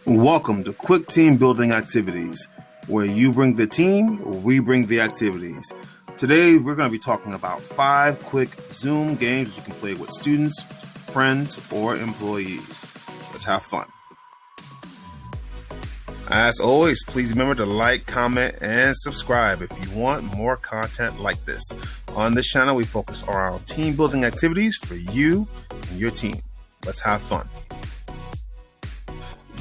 Welcome to Quick Team Building Activities, where you bring the team, we bring the activities. Today, we're going to be talking about 5 quick Zoom games you can play with students, friends, or employees. Let's have fun. As always, please remember to like, comment, and subscribe if you want more content like this. On this channel, we focus on our team building activities for you and your team. Let's have fun.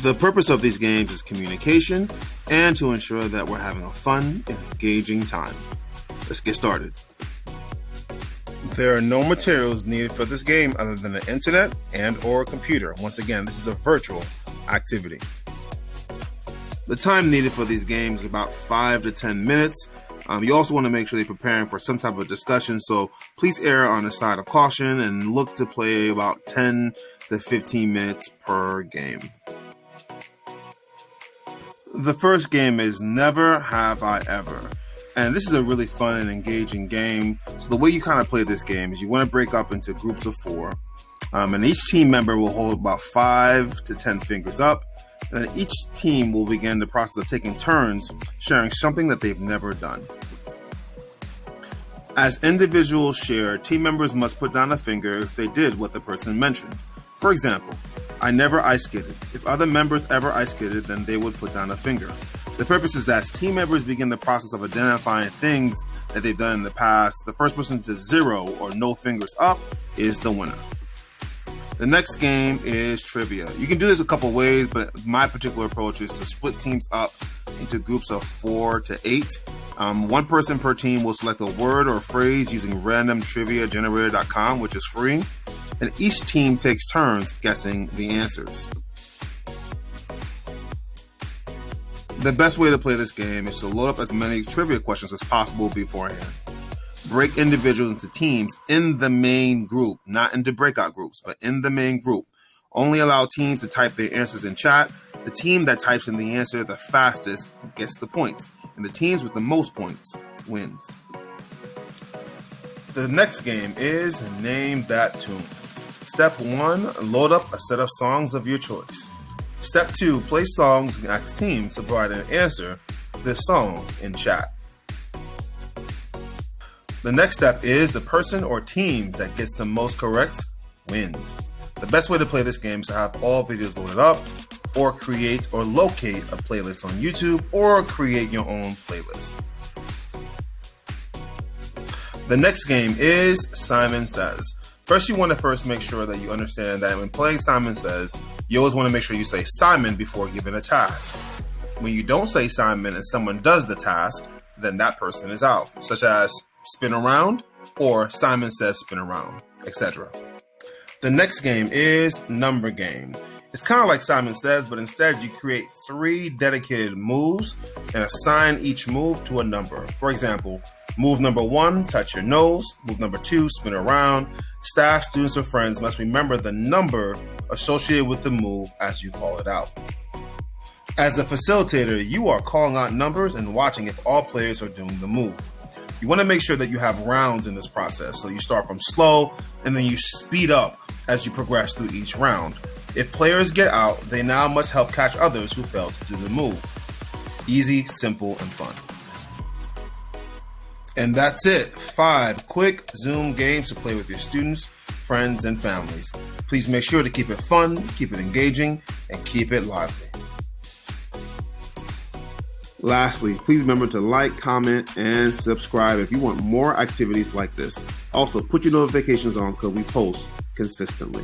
The purpose of these games is communication and to ensure that we're having a fun and engaging time. Let's get started. There are no materials needed for this game other than the internet and/or a computer. Once again, this is a virtual activity. The time needed for these games is about 5 to 10 minutes. You also want to make sure you're preparing for some type of discussion, so please err on the side of caution and look to play about 10 to 15 minutes per game. The first game is Never Have I Ever. And this is a really fun and engaging game. So the way you kind of play this game is you want to break up into groups of 4. And each team member will hold about 5 to 10 fingers up. And then each team will begin the process of taking turns sharing something that they've never done. As individuals share, team members must put down a finger if they did what the person mentioned. For example, I never ice skated. If other members ever ice skated, then they would put down a finger. The purpose is as team members begin the process of identifying things that they've done in the past, the first person to 0 or no fingers up is the winner. The next game is trivia. You can do this a couple ways, but my particular approach is to split teams up into groups of 4 to 8. One person per team will select a word or phrase using randomtriviagenerator.com, which is free. And each team takes turns guessing the answers. The best way to play this game is to load up as many trivia questions as possible beforehand. Break individuals into teams in the main group, not into breakout groups, but in the main group. Only allow teams to type their answers in chat. The team that types in the answer the fastest gets the points, and the teams with the most points wins. The next game is Name That Tune. Step 1, load up a set of songs of your choice. Step 2, play songs and ask teams to provide an answer to the songs in chat. The next step is the person or teams that gets the most correct wins. The best way to play this game is to have all videos loaded up, or create or locate a playlist on YouTube, or create your own playlist. The next game is Simon Says. First, you want to make sure that you understand that when playing Simon Says, you always want to make sure you say Simon before giving a task. When you don't say Simon and someone does the task, then that person is out, such as spin around or Simon says spin around, etc. The next game is Number Game. It's kind of like Simon Says, but instead you create 3 dedicated moves and assign each move to a number. For example, move number 1, touch your nose. Move number 2, spin around. Staff, students, or friends must remember the number associated with the move as you call it out. As a facilitator, you are calling out numbers and watching if all players are doing the move. You want to make sure that you have rounds in this process. So you start from slow and then you speed up as you progress through each round. If players get out, they now must help catch others who failed to do the move. Easy, simple, and fun. And that's it. 5 quick Zoom games to play with your students, friends, and families. Please make sure to keep it fun, keep it engaging, and keep it lively. Lastly, please remember to like, comment, and subscribe if you want more activities like this. Also, put your notifications on because we post consistently.